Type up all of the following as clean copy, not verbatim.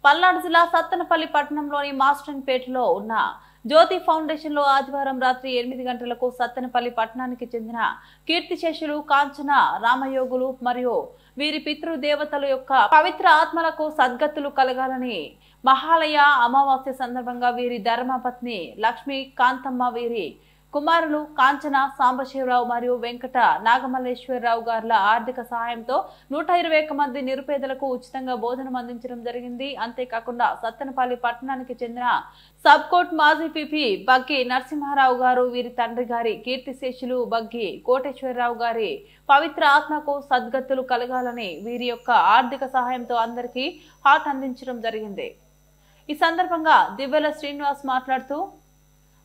పల్నాడు జిల్లా సత్తెనపల్లి పట్టణంలోని మాస్టన్పేటలో ఉన్న జ్యోతి ఫౌండేషన్ లో ఆదివారం రాత్రి 8 గంటలకు సత్తెనపల్లి పట్టణానికి చెందిన కీర్తిశేషులు కాంచన రామయోగులు మరియు వీరి పితృదేవతల యొక్క పవిత్ర ఆత్మలకు సద్గతులు కలగాలని మహాలయ అమావాస్య సందర్భంగా వీరి ధర్మపత్ని లక్ష్మీ కాంతమ్మ వీరి కుమారులు కాంచన సాంబశివరావు మరియు వెంకట నాగమల్లేశ్వరరావు గార్ల ఆర్థిక సహాయంతో 121 మంది నిరుపేదలకు ఉచితంగా భోజనం అందించడం జరిగింది. అంతేకాకుండా సత్తెనపల్లి పట్టణానికి చెందిన సబ్ కోర్ట్ మాజీ పిపి బగ్గి నరసింహారావు గారు వీరి తండ్రి గారి కీర్తిశేషులు బగ్గి కోటేశ్వరరావు గారి పవిత్ర ఆత్మకు సద్గతులు కలగాలని వీరి యొక్క ఆర్థిక సహాయంతో అందరికీ హాట్ అందించడం జరిగింది. ఈ సందర్భంగా దివ్యల శ్రీనివాస్ మాట్లాడుతూ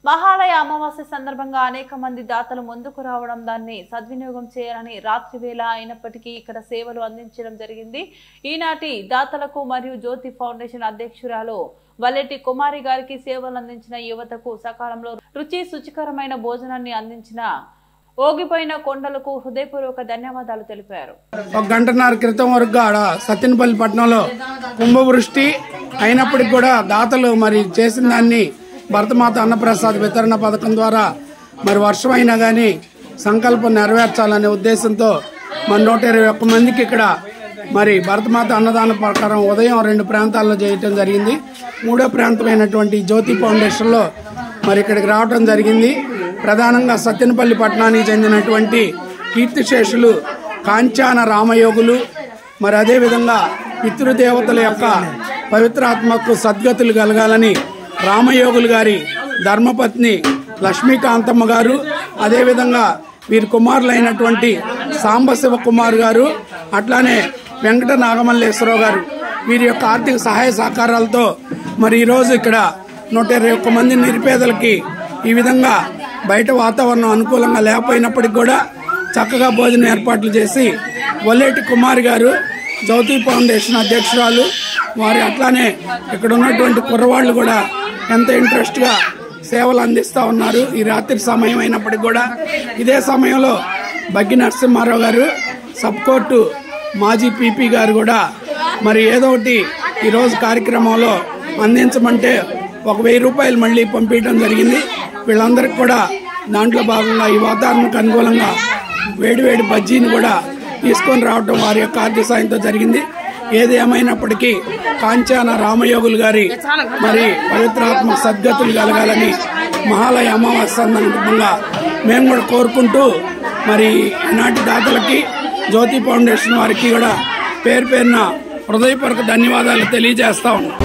మహాలయ అమావాస్య సందర్భంగా అనేక మంది దాతలు ముందుకు రావడం దాన్ని సద్వినియోగం చేయాలని రాత్రి వేళ అయినప్పటికీ ఇక్కడ సేవలు అందించడం జరిగింది. ఈనాటి దాతలకు మరియు జ్యోతి ఫౌండేషన్ అధ్యక్షురాలు వల్లెటి కుమారి గారికి సేవలు అందించిన యువతకు సకాలంలో రుచి శుచికరమైన భోజనాన్ని అందించిన ఓగిపోయిన కొండలకు హృదయపూర్వక ధన్యవాదాలు తెలిపారు. ఒక గంటన్నర క్రితం వరకు సత్తెనపల్లి పట్టణంలో కుంభవృష్టి అయినప్పటికీ కూడా దాతలు మరి చేసిన దాన్ని భరతమాత అన్నప్రసాద్ వితరణ పథకం ద్వారా మరి వర్షం అయినా గానీ సంకల్పం నెరవేర్చాలనే ఉద్దేశంతో మరి 121 మందికి ఇక్కడ మరి భరతమాత అన్నదాన ప్రకారం ఉదయం 2 ప్రాంతాల్లో చేయటం జరిగింది. 3వ ప్రాంతమైనటువంటి జ్యోతి ఫౌండేషన్ లో మరి ఇక్కడికి రావటం జరిగింది. ప్రధానంగా సత్తెనపల్లి పట్టణానికి చెందినటువంటి కీర్తిశేషులు కాంచాన రామయోగులు మరి అదేవిధంగా పితృదేవతల యొక్క పవిత్రాత్మకు సద్గతులు కలగాలని రామయోగులు గారి ధర్మపత్ని లక్ష్మీకాంతమ్మ గారు అదేవిధంగా వీరి కుమారులైనటువంటి సాంబశివ కుమార్ గారు అట్లానే వెంకట నాగమల్లేశ్వరరావు గారు వీరి యొక్క ఆర్థిక సహాయ సహకారాలతో మరి ఈరోజు ఇక్కడ 121 మంది నిరుపేదలకి ఈ విధంగా బయట వాతావరణం అనుకూలంగా లేకపోయినప్పటికీ కూడా చక్కగా భోజనం ఏర్పాట్లు చేసి వల్లేటి కుమార్ గారు జ్యోతి ఫౌండేషన్ అధ్యక్షురాలు వారి అట్లానే ఇక్కడ ఉన్నటువంటి కుర్రవాళ్లు కూడా ఎంత ఇంట్రెస్ట్ గా సేవలు అందిస్తా ఉన్నారు. ఈ రాత్రి సమయం అయినప్పటికీ కూడా ఇదే సమయంలో బగ్గి నరసింహారావు గారు సబ్ కోర్టు మాజీ పీపీ గారు కూడా మరి ఏదో ఒకటి ఈరోజు కార్యక్రమంలో అందించమంటే 1000 రూపాయలు మళ్ళీ పంపించడం జరిగింది. వీళ్ళందరికీ కూడా దాంట్లో భాగంగా ఈ వాతావరణానికి అనుకూలంగా వేడివేడి బజ్జీని కూడా తీసుకొని రావడం వారి యొక్క ఆర్థిక సాయంతో జరిగింది. ఏది ఏమైనప్పటికీ కాంచాన రామయోగులు గారి మరి పవిత్రాత్మ సద్గతులు కలగాలని మహాలయ అమావాస్య సందర్భంగా మేము కూడా కోరుకుంటూ మరి ఈనాటి దాతలకి జ్యోతి ఫౌండేషన్ వారికి కూడా పేరు పేరున హృదయపూర్వక ధన్యవాదాలు తెలియజేస్తా ఉన్నాం.